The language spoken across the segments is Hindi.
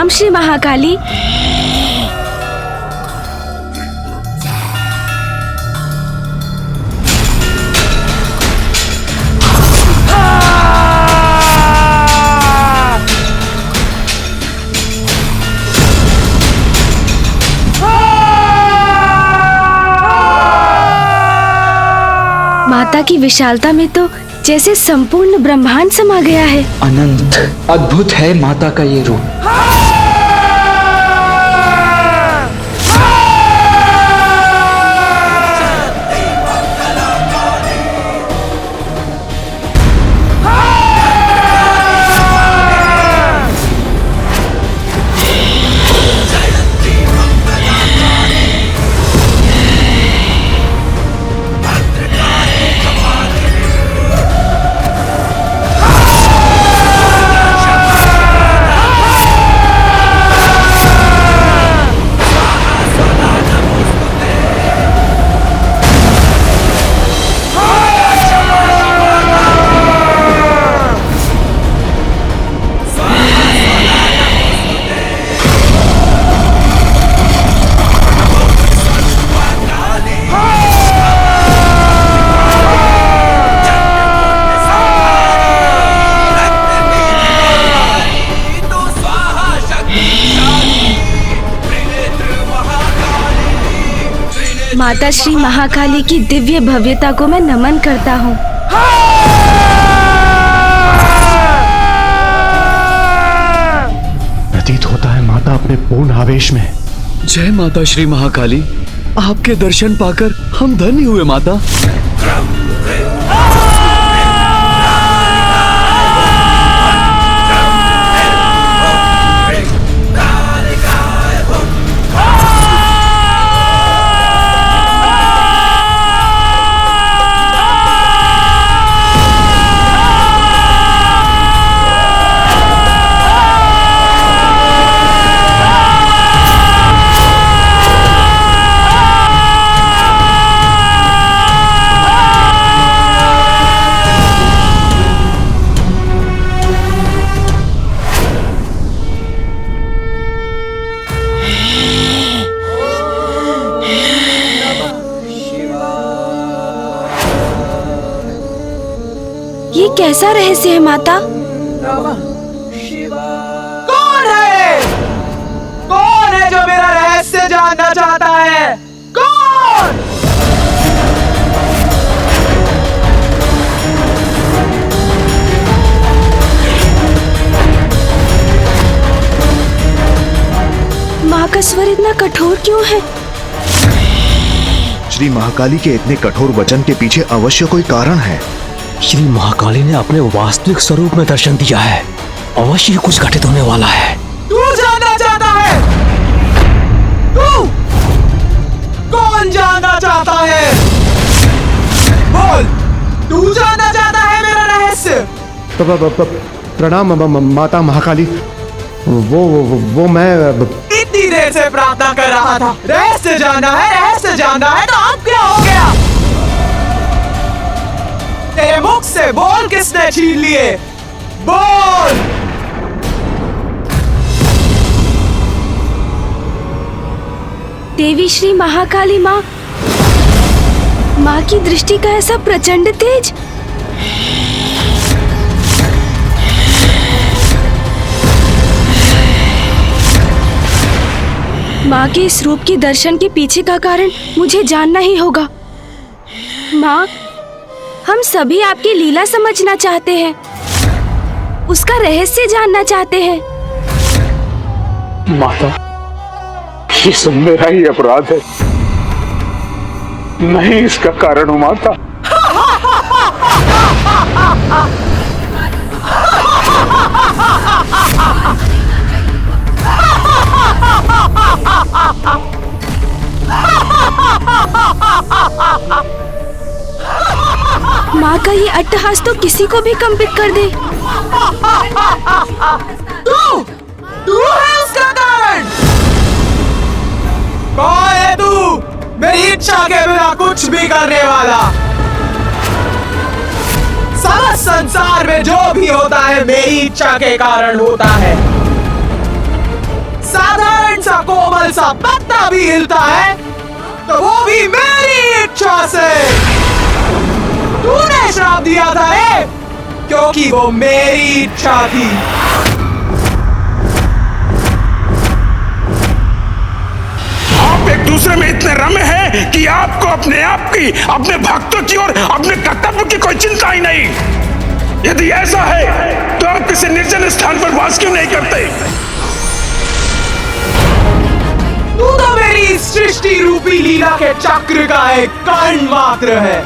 प्रणाम श्री महाकाली। माता की विशालता में तो जैसे संपूर्ण ब्रह्मांड समा गया है। अनंत अद्भुत है माता का ये रूप। माता श्री महाकाली की दिव्य भव्यता को मैं नमन करता हूँ। प्रतीत होता है माता अपने पूर्ण आवेश में। जय माता श्री महाकाली, आपके दर्शन पाकर हम धन्य हुए माता। ये कैसा रहस्य है माता? कौन है? कौन है जो मेरा रहस्य जानना चाहता है? कौन? माँ का स्वर इतना कठोर क्यों है? श्री महाकाली के इतने कठोर वचन के पीछे अवश्य कोई कारण है। श्री महाकाली ने अपने वास्तविक स्वरूप में दर्शन दिया है। अवश्य कुछ घटित होने वाला है। तू जानना चाहता है? तू कौन जानना चाहता है? बोल, तू जानना चाहता है मेरा रहस्य? प्रणाम माता महाकाली। वो मैं इतनी देर से प्रार्थना कर रहा था। रहस्य जानना है, रहस्य जानना है, तो अब क्या हो गया? तेरे मुख से बोल किसने छीन लिए? बोल! देवी श्री महाकाली माँ, माँ की दृष्टि का ऐसा प्रचंड तेज। माँ के इस रूप के दर्शन के पीछे का कारण मुझे जानना ही होगा। माँ, हम सभी आपकी लीला समझना चाहते हैं, उसका रहस्य जानना चाहते हैं। माता, ये सब मेरा ही अपराध है, मैं ही इसका कारण हूँ माता। माँ का ये अट्टहास तो किसी को भी कंपित कर दे। तू है उसका कारण। कौन है तू? मेरी इच्छा के बिना कुछ भी करने वाला। सारा संसार में जो भी होता है मेरी इच्छा के कारण होता है। साधारण सा कोमल सा पत्ता भी हिलता है तो वो भी मेरी इच्छा से। तूने श्राप दिया था रे, क्योंकि वो मेरी इच्छा थी। आप एक दूसरे में इतने रमे हैं कि आपको अपने आप की, अपने भक्तों की और अपने कर्तव्य की कोई चिंता ही नहीं। यदि ऐसा है तो आप किसी निर्जन स्थान पर वास क्यों नहीं करते? तू तो मेरी सृष्टि रूपी लीला के चक्र का एक कण मात्र है,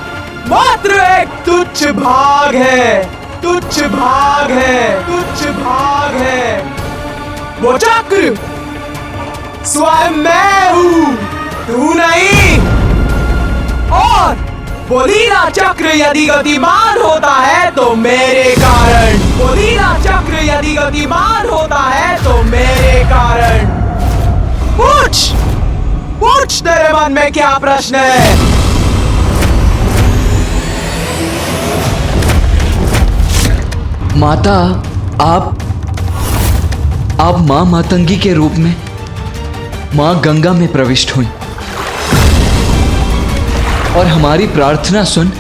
मात्र एक तुच्छ भाग है, तुच्छ भाग है, तुच्छ भाग है। वो चक्र स्वयं मैं हूँ, तू नहीं। और वो लीला चक्र यदि गतिमान होता है तो मेरे कारण, वो लीला चक्र यदि गतिमान होता है तो मेरे कारण। पूछ पूछ, तेरे मन में क्या प्रश्न है? माता, आप माँ मातंगी के रूप में माँ गंगा में प्रविष्ट हुई और हमारी प्रार्थना सुन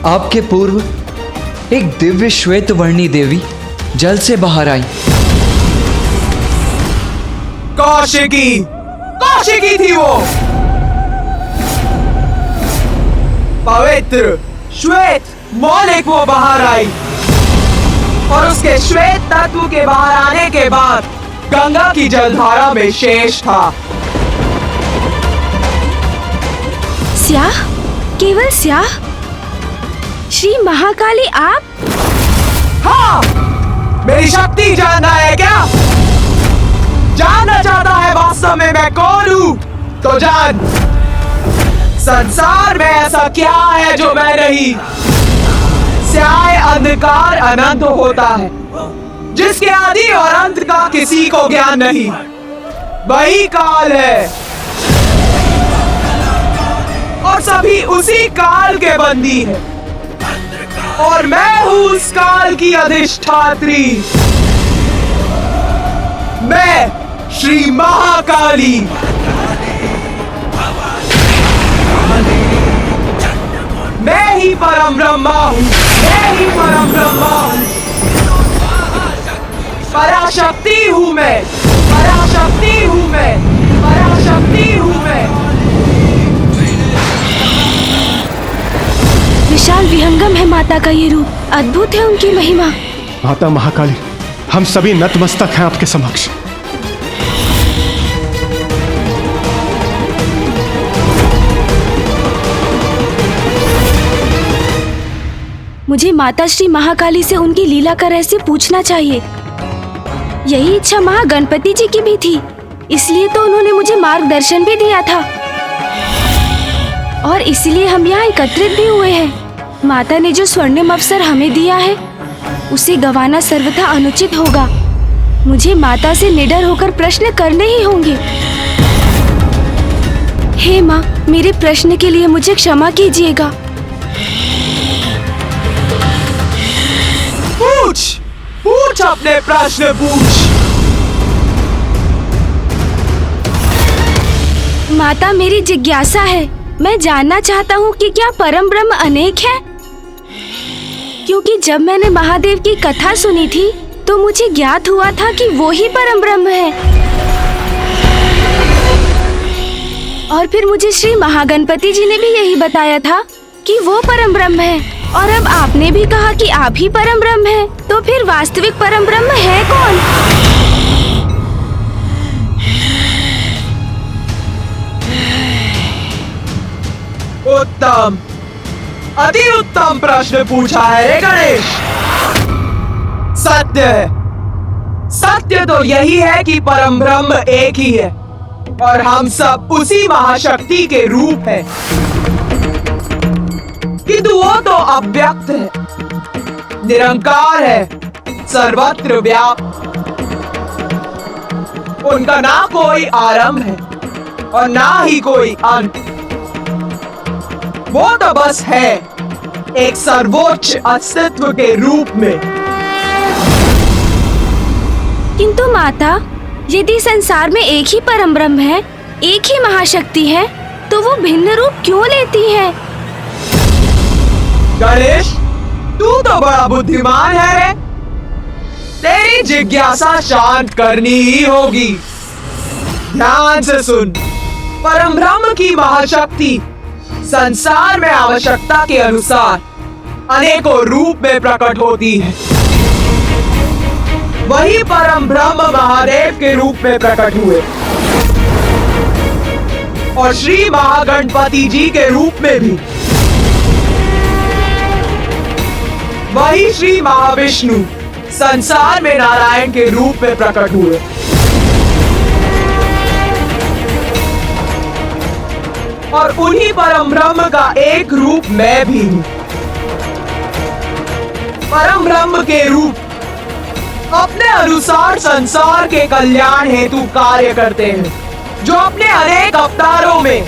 आपके पूर्व एक दिव्य श्वेत वर्णी देवी जल से बाहर आई। कौशिकी, कौशिकी थी वो, पवित्र श्वेत मौलिक वो बाहर आई और उसके श्वेत तत्व के बाहर आने के बाद गंगा की जलधारा में शेष था। स्याह, केवल स्याह? श्री महाकाली आप? हाँ, मेरी शक्ति जानना है क्या? जानना चाहता है वास्तव में मैं कौन हूँ? तो जान, संसार में ऐसा क्या है जो मैं नहीं। स्याह अंधकार अनंत होता है, जिसके आदि और अंत का किसी को ज्ञान नहीं, वही काल है और सभी उसी काल के बंदी हैं। और मैं हूँ उस काल की अधिष्ठात्री, मैं श्री महाकाली। मैं ही परम ब्रह्मा हूँ, मैं ही परम ब्रह्मा हूँ। पराशक्ति हूँ मैं, पराशक्ति हूँ मैं, पराशक्ति हूँ मैं। विशाल विहंगम है माता का ये रूप, अद्भुत है उनकी महिमा। माता महाकाली, हम सभी नतमस्तक हैं आपके समक्ष। मुझे माता श्री महाकाली से उनकी लीला का रहस्य पूछना चाहिए। यही इच्छा महागणपति जी की भी थी, इसलिए तो उन्होंने मुझे मार्गदर्शन भी दिया था और इसलिए हम यहाँ एकत्रित भी हुए हैं। माता ने जो स्वर्णिम अवसर हमें दिया है उसे गंवाना सर्वथा अनुचित होगा। मुझे माता से निडर होकर प्रश्न करने ही होंगे। हे माँ, मेरे प्रश्न के लिए मुझे क्षमा कीजिएगा। पूछ पूछ, अपने प्रश्न पूछ। माता, मेरी जिज्ञासा है, मैं जानना चाहता हूँ कि क्या परम ब्रह्म अनेक है? क्योंकि जब मैंने महादेव की कथा सुनी थी तो मुझे ज्ञात हुआ था कि वो ही परम ब्रह्म है। और फिर मुझे श्री महागणपति जी ने भी यही बताया था कि वो परम ब्रह्म है। और अब आपने भी कहा कि आप ही परम ब्रह्म हैं, तो फिर वास्तविक परम ब्रह्म है कौन? उत्तम, अति उत्तम प्रश्न पूछा है रे गणेश। सत्य है, सत्य तो यही है कि परम ब्रह्म एक ही है और हम सब उसी महाशक्ति के रूप हैं। किंतु वो तो अव्यक्त है, निरंकार है, सर्वत्र व्याप्त। उनका ना कोई आरंभ है और ना ही कोई अंत। वो तो बस है एक सर्वोच्च अस्तित्व के रूप में। किंतु माता, यदि संसार में एक ही परम ब्रह्म है, एक ही महाशक्ति है, तो वो भिन्न रूप क्यों लेती है? गणेश, तू तो बड़ा बुद्धिमान है रे। तेरी जिज्ञासा शांत करनी ही होगी। ध्यान से सुन। परम ब्रह्म की महाशक्ति संसार में आवश्यकता के अनुसार अनेकों रूप में प्रकट होती है। वही परम ब्रह्म महादेव के रूप में प्रकट हुए और श्री महागणपति जी के रूप में भी। वही श्री महाविष्णु संसार में नारायण के रूप में प्रकट हुए। और उन्हीं परम ब्रह्म का एक रूप मैं भी हूँ। परम ब्रह्म के रूप अपने अनुसार संसार के कल्याण हेतु कार्य करते हैं, जो अपने अनेक अवतारों में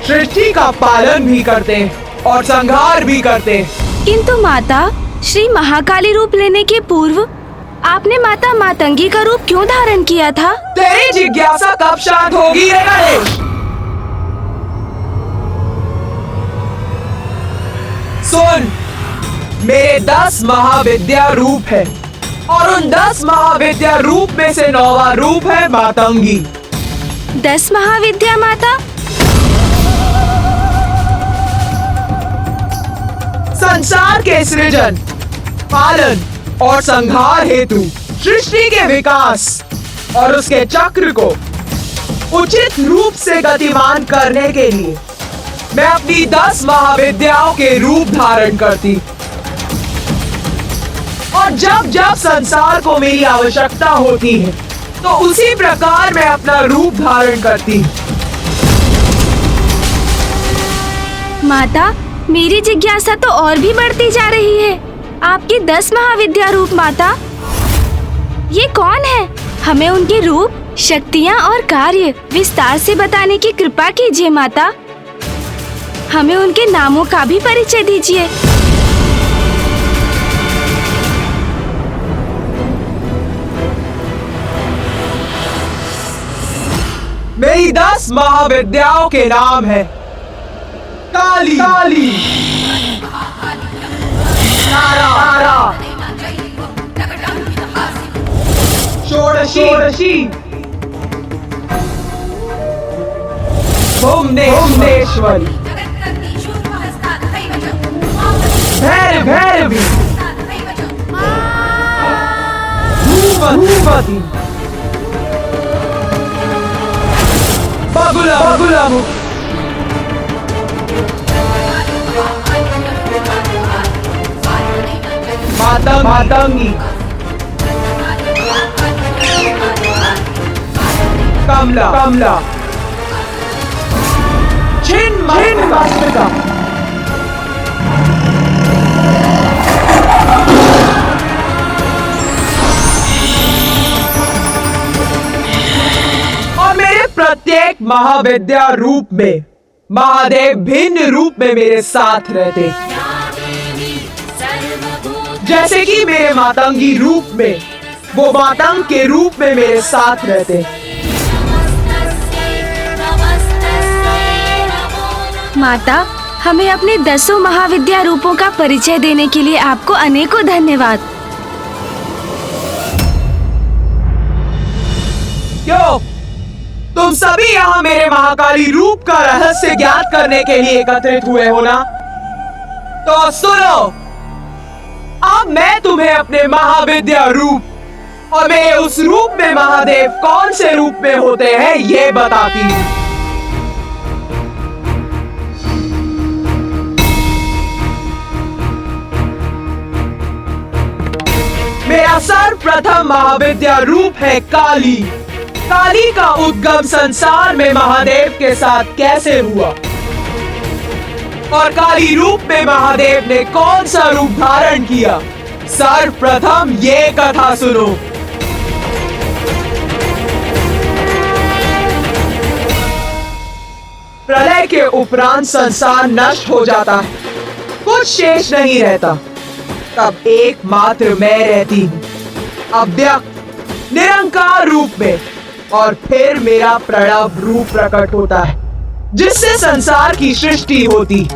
सृष्टि का पालन भी करते हैं और संहार भी करते हैं। किंतु माता, श्री महाकाली रूप लेने के पूर्व आपने माता मातंगी का रूप क्यों धारण किया था? तेरी जिज्ञासा कब शांत होगी रे गणेश? सुन, मेरे 10 महाविद्या रूप है और उन 10 महाविद्या रूप में से 9वां रूप है मातंगी। 10 महाविद्या माता? संसार के सृजन, पालन और संहार हेतु सृष्टि के विकास और उसके चक्र को उचित रूप से गतिमान करने के लिए मैं अपनी 10 महाविद्याओं के रूप धारण करती। और जब जब संसार को मेरी आवश्यकता होती है, तो उसी प्रकार मैं अपना रूप धारण करती। माता, मेरी जिज्ञासा तो और भी बढ़ती जा रही है। आपकी 10 महाविद्या रूप माता, ये कौन है? हमें उनके रूप, शक्तियाँ और कार्य विस्तार से बताने की कृपा कीजिए माता। हमें उनके नामों का भी परिचय दीजिए। मेरी 10 महाविद्याओं के नाम है काली, काली, तारा, तारा, षोडशी, षोडशी, भुवनेश्वरी, भैरव, भैरवी, भूपति, बगुला, बगुला, मातंग, मातंगी, कमला, कमला, छिन्नमस्तिका, और मेरे प्रत्येक महाविद्या रूप में महादेव भिन्न रूप में मेरे साथ रहते। जैसे कि मेरे मातंगी रूप में वो मातंग के रूप में मेरे साथ रहते। माता, हमें अपने 10 महाविद्या रूपों का परिचय देने के लिए आपको अनेकों धन्यवाद। क्यों? तुम सभी यहाँ मेरे महाकाली रूप का रहस्य ज्ञात करने के लिए एकत्रित हुए हो ना? तो सुनो, अब मैं तुम्हें अपने महाविद्या रूप और मेरे उस रूप में महादेव कौन से रूप में होते हैं ये बताती हूँ। मेरा सर्वप्रथम महाविद्या रूप है काली। काली का उद्गम संसार में महादेव के साथ कैसे हुआ और काली रूप में महादेव ने कौन सा रूप धारण किया, सर्वप्रथम ये कथा सुनो। प्रलय के उपरांत संसार नष्ट हो जाता है, कुछ शेष नहीं रहता। तब एकमात्र मैं रहती हूँ, अव्यक्त निरंकार रूप में और फिर मेरा प्रणव रूप प्रकट होता है, जिससे संसार की सृष्टि होती।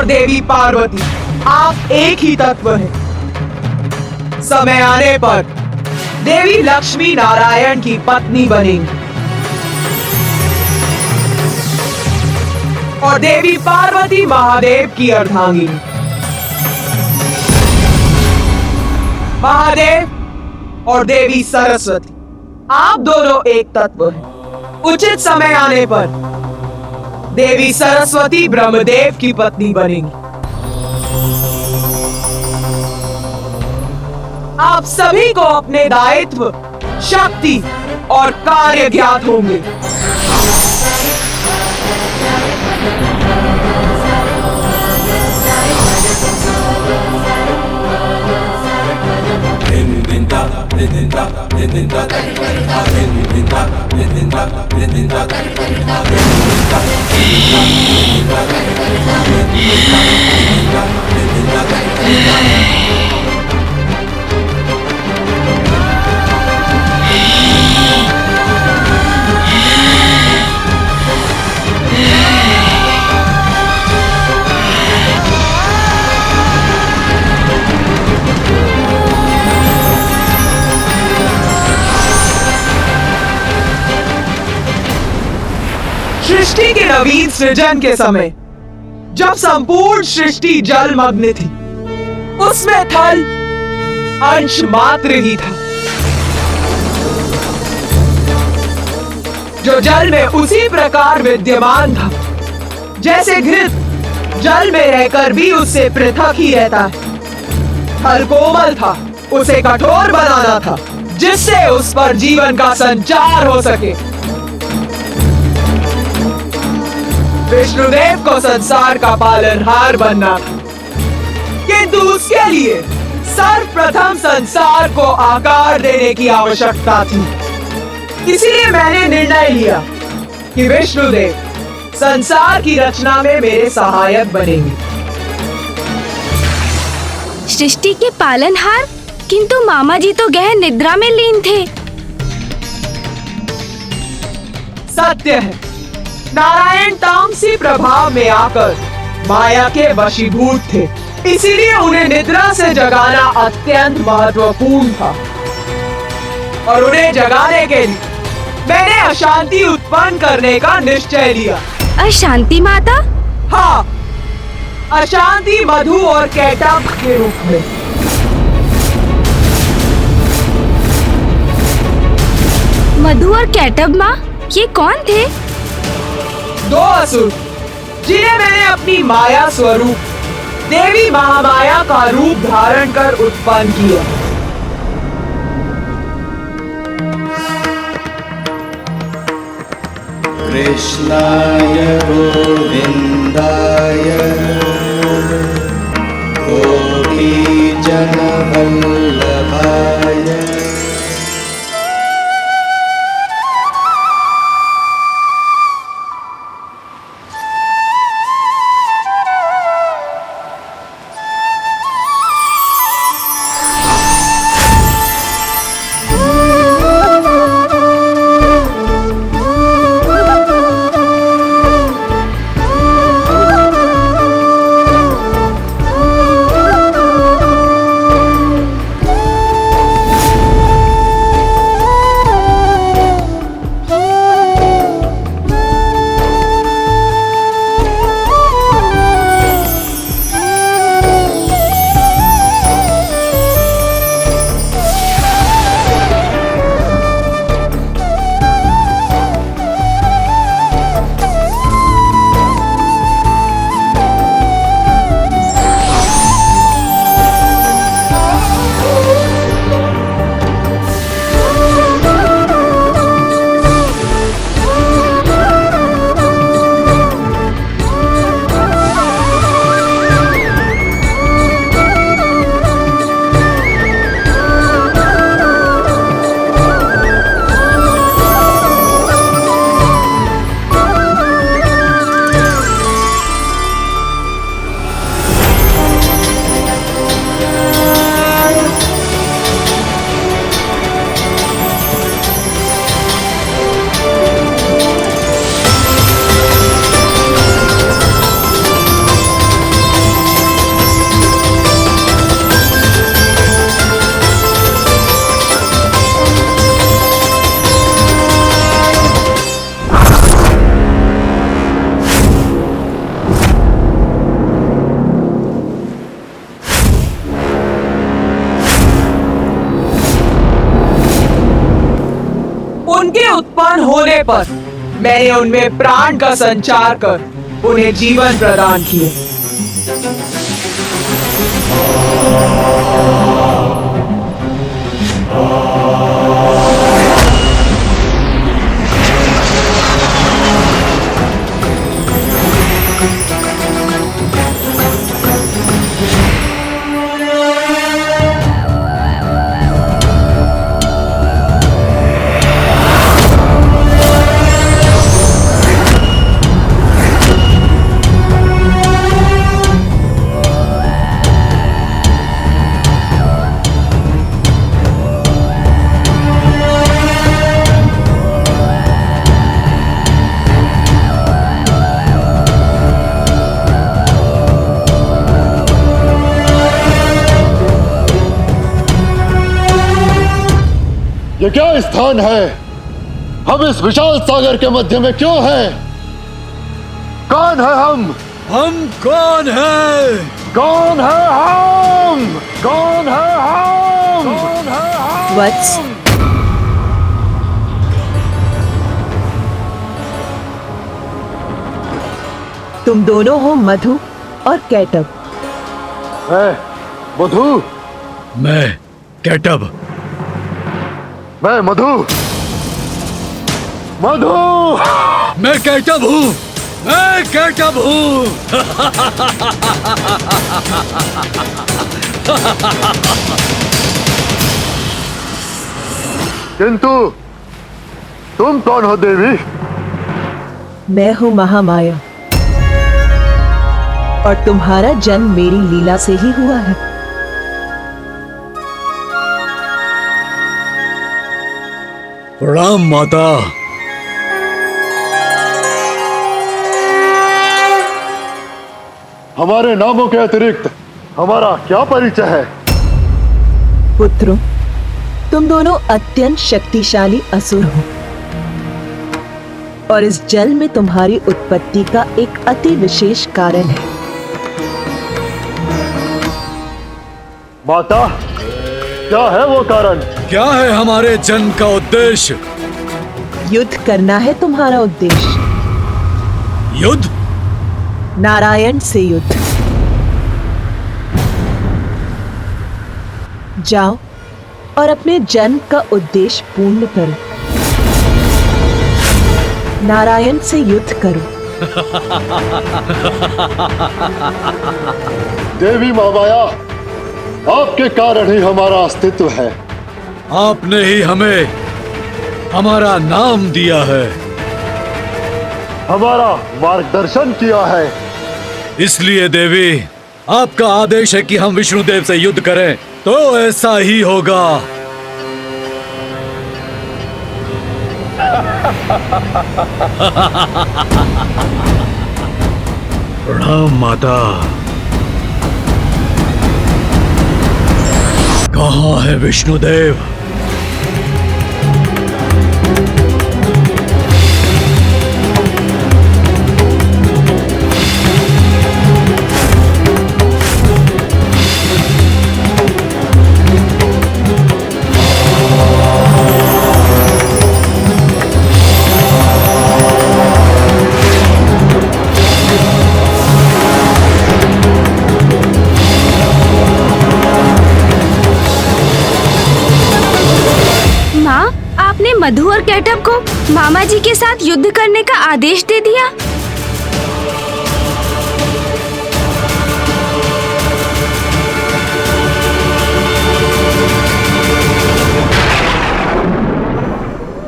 देवी पार्वती, आप एक ही तत्व हैं। समय आने पर देवी लक्ष्मी नारायण की पत्नी बनेंगी और देवी पार्वती महादेव की अर्धांगिनी। महादेव और देवी सरस्वती, आप दोनों एक तत्व हैं। उचित समय आने पर देवी सरस्वती ब्रह्मदेव की पत्नी बनेंगी। आप सभी को अपने दायित्व, शक्ति और कार्य ज्ञात होंगे। सृष्टि के नवीन सृजन के समय जब संपूर्ण सृष्टि जलमग्न थी, उसमें थल अंश मात्र ही था। जो जल में उसी प्रकार विद्यमान था जैसे घृत जल में रहकर भी उससे पृथक ही रहता है। थल कोमल था, उसे कठोर बनाना था जिससे उस पर जीवन का संचार हो सके। विष्णुदेव को संसार का पालनहार बनना था, किंतु उसके लिए सर्वप्रथम संसार को आकार देने की आवश्यकता थी। इसीलिए मैंने निर्णय लिया कि विष्णुदेव संसार की रचना में मेरे सहायक बनेंगे। सृष्टि के पालनहार? किंतु मामा जी तो गहन निद्रा में लीन थे। सत्य है, नारायण तामसी प्रभाव में आकर माया के वशीभूत थे, इसीलिए उन्हें निद्रा से जगाना अत्यंत महत्वपूर्ण था। और उन्हें जगाने के लिए मैंने अशांति उत्पन्न करने का निश्चय लिया। अशांति माता? हाँ, अशांति मधु और कैटब के रूप में। मधु और कैटब माँ, ये कौन थे? दो असुर जिन्हें मैंने अपनी माया स्वरूप देवी महामाया का रूप धारण कर उत्पन्न किया। कृष्णाय गोविन्दाय गोपीजनवल्लभाय उनके उत्पन्न होने पर मैंने उनमें प्राण का संचार कर उन्हें जीवन प्रदान किया। ये क्या स्थान है? हम इस विशाल सागर के मध्य में क्यों हैं? कौन है हम? हम कौन है? कौन है हम? कौन है हम? कौन है हम? वत्स, तुम दोनों हो मधु और कैटब। मैं मधु। मैं कैटब। मैं मधु। मधु। मैं कैटब हूँ। मैं कैटब हूँ। किंतु तुम कौन हो देवी? मैं हूँ महामाया और तुम्हारा जन्म मेरी लीला से ही हुआ है। प्रणाम माता। हमारे नामों के अतिरिक्त हमारा क्या परिचय है? पुत्रों, तुम दोनों अत्यंत शक्तिशाली असुर हो। और इस जल में तुम्हारी उत्पत्ति का एक अति विशेष कारण है। माता, क्या है वो कारण? क्या है हमारे जन्म का उद्देश्य? युद्ध करना है तुम्हारा उद्देश्य। युद्ध? नारायण से युद्ध। जाओ और अपने जन्म का उद्देश्य पूर्ण करो। नारायण से युद्ध करो। देवी महामाया, आपके कारण ही हमारा अस्तित्व है। आपने ही हमें हमारा नाम दिया है, हमारा मार्गदर्शन किया है। इसलिए देवी, आपका आदेश है कि हम विष्णुदेव से युद्ध करें, तो ऐसा ही होगा। प्रणाम माता। कहाँ है विष्णुदेव? मधु और कैटअप को मामा जी के साथ युद्ध करने का आदेश दे दिया।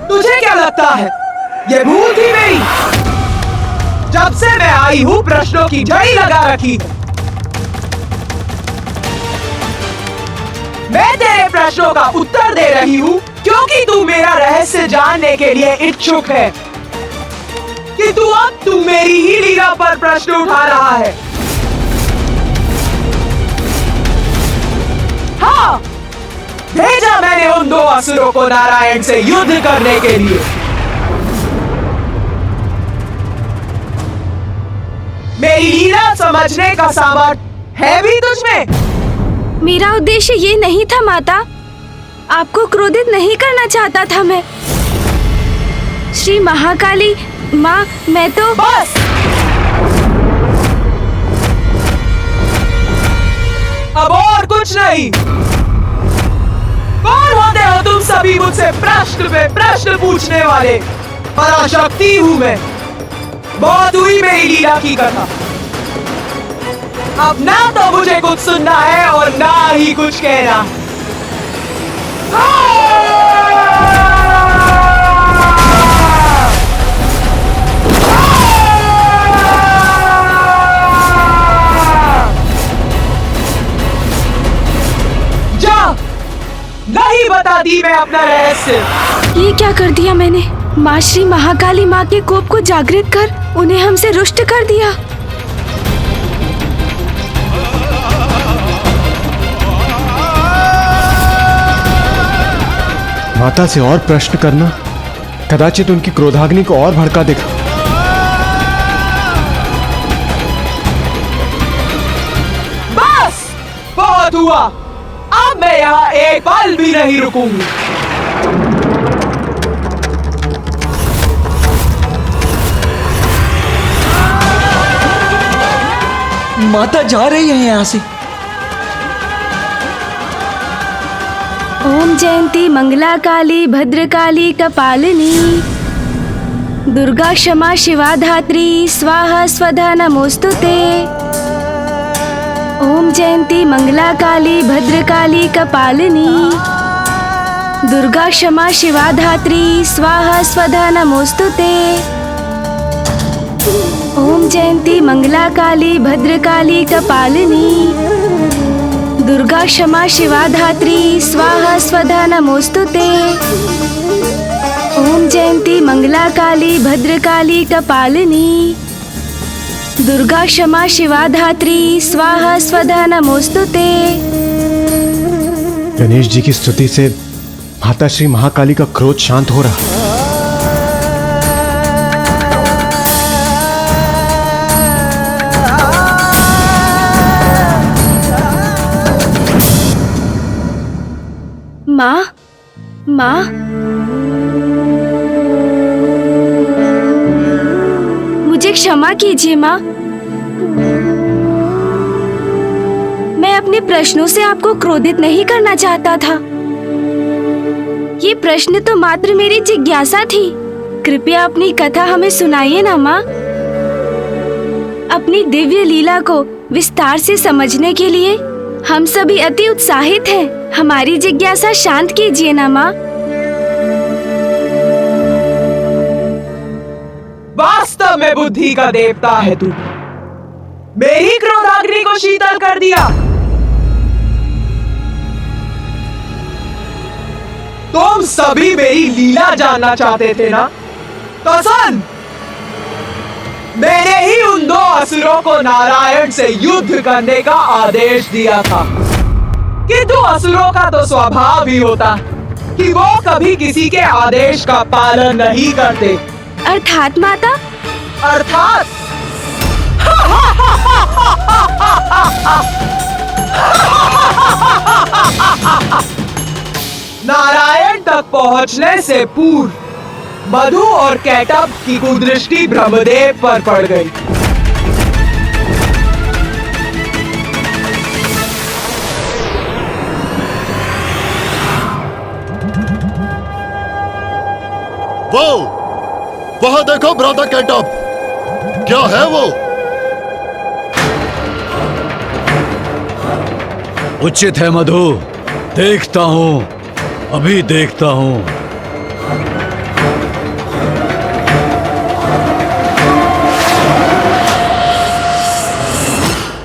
तुझे क्या लगता है ये भूल थी मेरी? जब से मैं आई हूँ प्रश्नों की झड़ी लगा रखी है। मैं तेरे प्रश्नों का उत्तर दे रही हूँ क्योंकि तू मेरा रहस्य जानने के लिए इच्छुक है कि तू मेरी ही लीला पर प्रश्न उठा रहा है। हाँ, भेजा मैंने उन दो असुरों को नारायण से युद्ध करने के लिए। मेरी लीला समझने का सामर्थ्य है भी तुझमें? मेरा उद्देश्य ये नहीं था माता, आपको क्रोधित नहीं करना चाहता था मैं। श्री महाकाली माँ, मैं तो बस अब और कुछ नहीं। कौन होते हो तुम सभी मुझसे प्रश्न पे प्रश्न पूछने वाले? पराशक्ति हूँ मैं। बहुत हुई मेरी लीला की कथा। अब ना तो मुझे कुछ सुनना है और ना ही कुछ कहना। जा, नहीं बताती मैं अपना रहस्य। ये क्या कर दिया मैंने? माँ श्री महाकाली माँ के कोप को जागृत कर उन्हें हमसे रुष्ट कर दिया। माता से और प्रश्न करना कदाचित उनकी क्रोधाग्नि को और भड़का देगा। बस बहुत हुआ, अब मैं यहाँ एक पल भी नहीं रुकूंगी। माता जा रही है यहाँ से। ओम जयंती मंगला काली भद्रकाली कपालिनी दुर्गा क्षमा शिवा धात्री स्वाहा स्वधा नमोस्तुते। ओम जयंती मंगला काली भद्रकाली कपालिनी दुर्गा क्षमा शिवा धात्री स्वाहा स्वधा नमोस्तुते। ओम जयंती मंगला काली भद्रकाली कपालिनी दुर्गा क्षमा शिवा धात्री स्वाहा स्वधा नमोस्तुते। ओम जयंती मंगला काली भद्रकाली कपालिनी दुर्गा क्षमा शिवा धात्री स्वाहा स्वधा नमोस्तुते। गणेश जी की स्तुति से माता श्री महाकाली का क्रोध शांत हो रहा। माँ, माँ, मुझे क्षमा कीजिए माँ। मैं अपने प्रश्नों से आपको क्रोधित नहीं करना चाहता था। ये प्रश्न तो मात्र मेरी जिज्ञासा थी। कृपया अपनी कथा हमें सुनाइए ना माँ। अपनी दिव्य लीला को विस्तार से समझने के लिए हम सभी अति उत्साहित हैं। हमारी जिज्ञासा शांत कीजिए ना माँ। वास्तव में बुद्धि का देवता है तू। मेरी क्रोधाग्नि को शीतल कर दिया। तुम सभी मेरी लीला जानना चाहते थे ना? तो सुन, मैंने ही उन दो असुरों को नारायण से युद्ध करने का आदेश दिया था। किंतु असुरों का तो स्वभाव ही होता कि वो कभी किसी के आदेश का पालन नहीं करते। अर्थात माता? अर्थात नारायण तक पहुंचने से पूर्व मधु और कैटब की कुदृष्टि ब्रह्मदेव पर पड़ गई। वहां देखो भ्राता कैटब, क्या है वो? उचित है मधु, देखता हूं, अभी देखता हूं।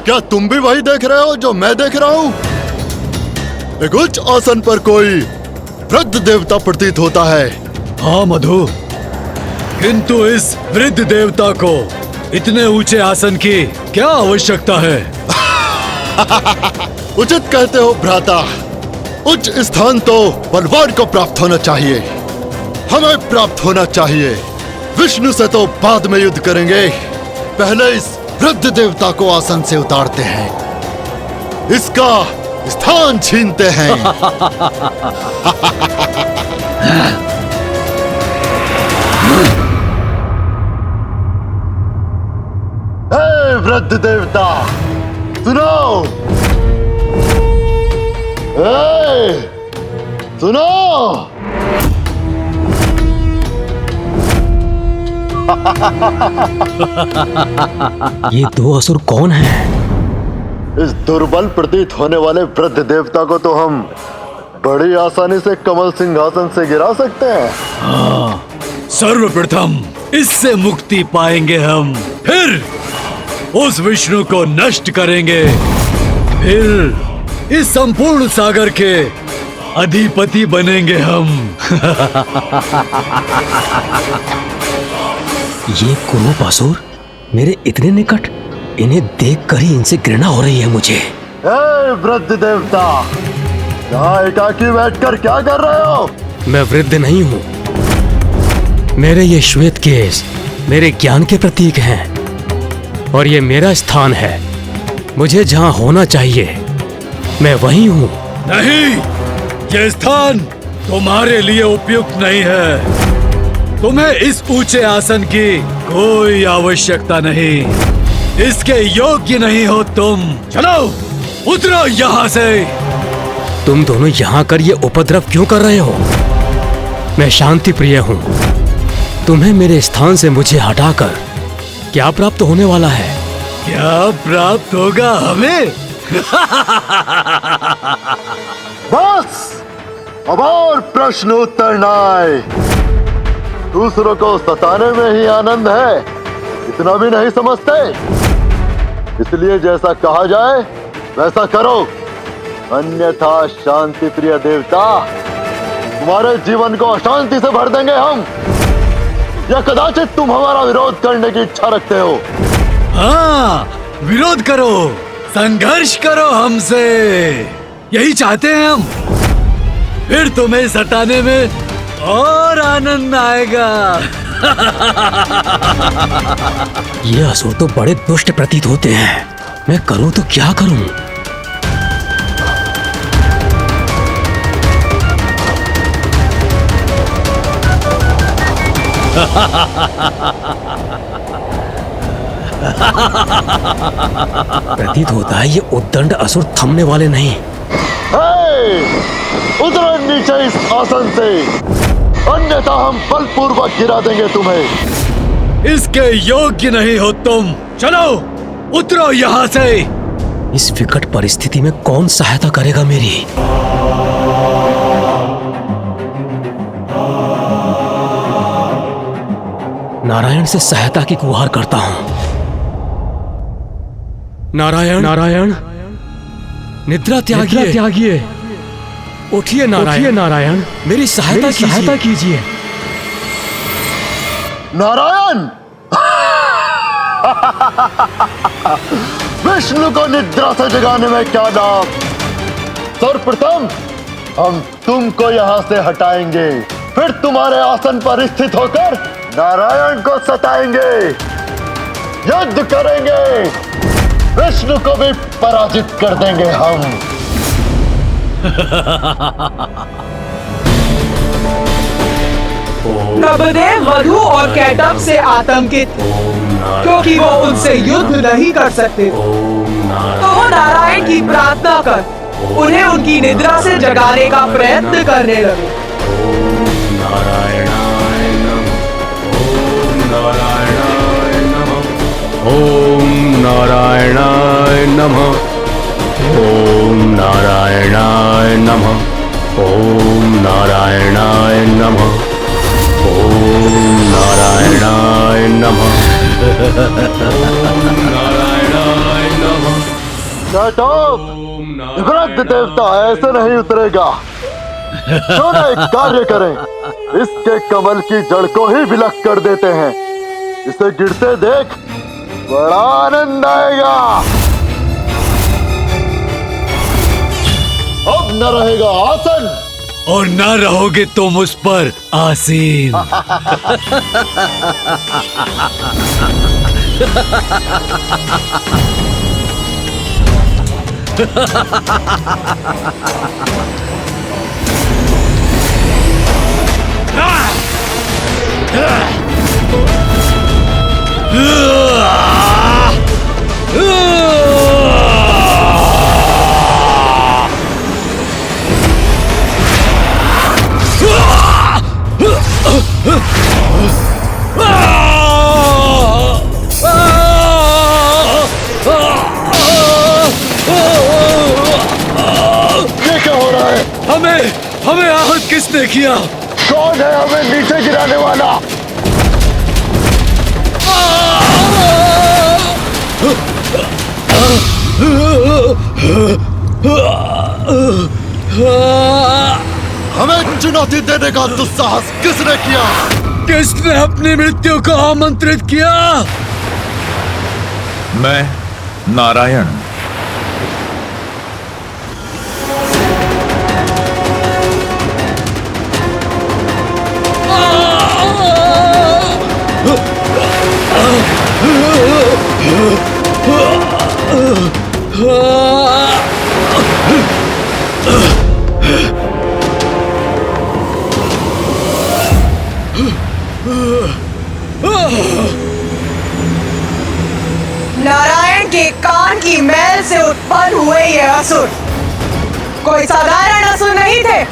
क्या तुम भी वही देख रहे हो जो मैं देख रहा हूं? एक उच्च आसन पर कोई वृद्ध देवता प्रतीत होता है। हाँ मधु, किंतु इस वृद्ध देवता को इतने ऊंचे आसन की क्या आवश्यकता है? उचित कहते हो भ्राता। उच्च स्थान तो बलवान को प्राप्त होना चाहिए, हमें प्राप्त होना चाहिए। विष्णु से तो बाद में युद्ध करेंगे, पहले इस वृद्ध देवता को आसन से उतारते हैं, इसका स्थान छीनते हैं। हे वृद्ध देवता, सुनो, सुनो। ये दो असुर कौन हैं? इस दुर्बल प्रतीत होने वाले वृद्ध देवता को तो हम बड़ी आसानी से कमल सिंहासन से गिरा सकते हैं। हाँ, सर्वप्रथम इससे मुक्ति पाएंगे हम, फिर उस विष्णु को नष्ट करेंगे, फिर इस संपूर्ण सागर के अधिपति बनेंगे हम। ये कुरूप असुर मेरे इतने निकट, इन्हें देखकर ही इनसे घृणा हो रही है मुझे। हे वृद्ध देवता, यहाँ एकाकी बैठकर क्या कर रहे हो? मैं वृद्ध नहीं हूँ, मेरे ये श्वेत केश मेरे ज्ञान के प्रतीक हैं और ये मेरा स्थान है। मुझे जहाँ होना चाहिए मैं वहीं हूँ। नहीं, ये स्थान तुम्हारे लिए उपयुक्त नहीं है। तुम्हें इस ऊंचे आसन की कोई आवश्यकता नहीं, इसके योग्य नहीं हो तुम। चलो उतरो यहाँ से। तुम दोनों यहाँ कर ये उपद्रव क्यों कर रहे हो? मैं शांति प्रिय हूँ। तुम्हें मेरे स्थान से मुझे हटाकर क्या प्राप्त होने वाला है? क्या प्राप्त होगा हमें? बस, अब और प्रश्न उत्तर न आए। दूसरों को सताने में ही आनंद है, इतना भी नहीं समझते। इसलिए जैसा कहा जाए वैसा करो, अन्यथा शांति प्रिय देवता तुम्हारे जीवन को अशांति से भर देंगे हम, या कदाचित तुम हमारा विरोध करने की इच्छा रखते हो। हाँ, विरोध करो, संघर्ष करो हमसे, यही चाहते हैं हम। फिर तुम्हें सताने में और आनंद आएगा। ये असुर तो बड़े दुष्ट प्रतीत होते हैं, मैं करूं तो क्या करूं? प्रतीत होता है ये उद्दंड असुर थमने वाले नहीं। उतरो नीचे इस आसन से, अन्यथा हम बलपूर्वक गिरा देंगे तुम्हें। इसके योग्य नहीं हो तुम। चलो उतरो यहाँ से। इस विकट परिस्थिति में कौन सहायता करेगा मेरी? नारायण से सहायता की गुहार करता हूं। नारायण, नारायण, निद्रा त्यागिए, उठिए नारायण, नारायण, मेरी सहायता कीजिए। नारायण, विष्णु को निद्रा से जगाने में क्या नाम। सर्वप्रथम हम तुमको यहाँ से हटाएंगे, फिर तुम्हारे आसन पर स्थित होकर नारायण को सताएंगे, युद्ध करेंगे, विष्णु को भी पराजित कर देंगे हम। नभदेव वधु और कैटभ से आतंकित, क्योंकि वो उनसे युद्ध नहीं कर सकते, तो वो नारायण की प्रार्थना कर उन्हें उनकी निद्रा से जगाने का प्रयत्न करने लगे। ओम नारायणाय नमः, ओम नारायणाय नमः, ओम नारायणाय नमः, ओम नारायणाय नमः, ओम नारायणाय नमः। वृद्ध देवता ऐसे नहीं उतरेगा। क्यों ना एक कार्य करें, इसके कमल की जड़ को ही विलक कर देते हैं। इसे गिरते देख बड़ा आनंद आएगा। अब न रहेगा आसन और न रहोगे तुम उस पर आसीन। ये क्या हो रहा है? हमें आहत किसने किया? कौन है हमें नीचे गिराने वाला? हमें चुनौती देने का दुस्साहस किसने किया? किसने अपनी मृत्यु को आमंत्रित किया? मैं नारायण। नारायण के कान की मैल से उत्पन्न हुए ये असुर कोई साधारण असुर नहीं थे,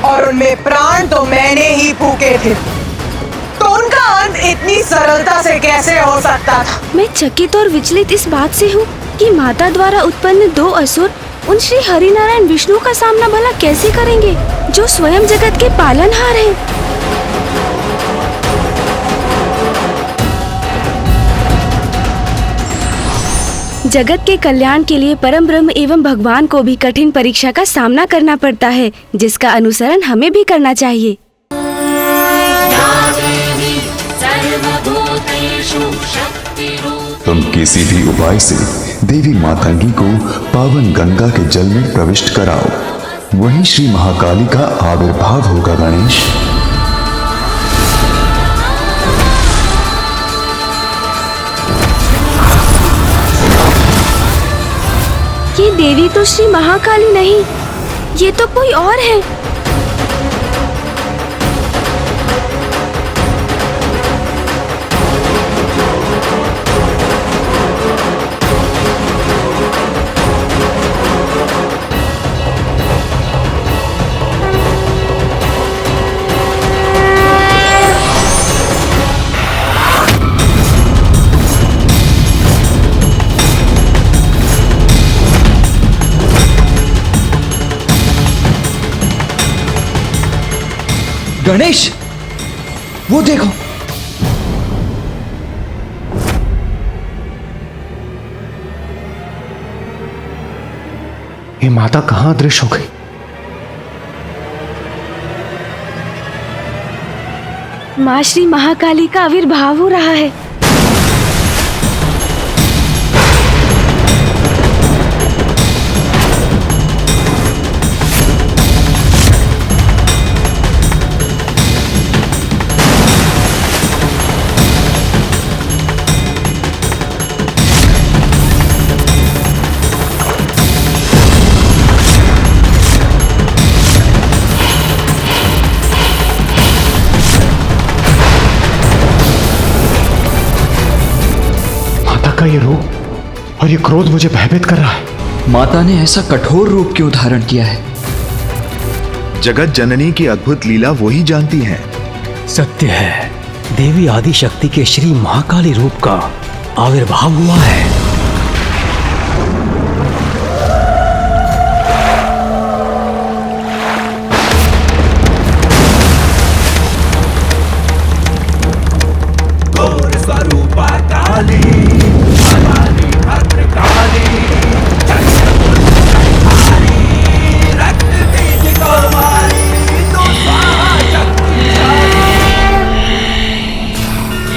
और उनमें प्राण तो मैंने ही फूके थे, तो उनका अंत इतनी सरलता से कैसे हो सकता था? मैं चकित और विचलित इस बात से हूँ कि माता द्वारा उत्पन्न दो असुर उन श्री हरिनारायण विष्णु का सामना भला कैसे करेंगे, जो स्वयं जगत के पालनहार हैं। जगत के कल्याण के लिए परम ब्रह्म एवं भगवान को भी कठिन परीक्षा का सामना करना पड़ता है, जिसका अनुसरण हमें भी करना चाहिए। तुम किसी भी उपाय से देवी मातंगी को पावन गंगा के जल में प्रविष्ट कराओ, वहीं श्री महाकाली का आविर्भाव होगा। गणेश, ये देवी तो श्री महाकाली नहीं, ये तो कोई और है। गणेश, वो देखो। ये माता कहां अदृश्य हो गई? माँ श्री महाकाली का आविर्भाव हो रहा है। का ये रूप और ये क्रोध मुझे भयभीत कर रहा है। माता ने ऐसा कठोर रूप क्यों धारण किया है? जगत जननी की अद्भुत लीला वही जानती हैं। सत्य है, देवी आदि शक्ति के श्री महाकाली रूप का आविर्भाव हुआ है।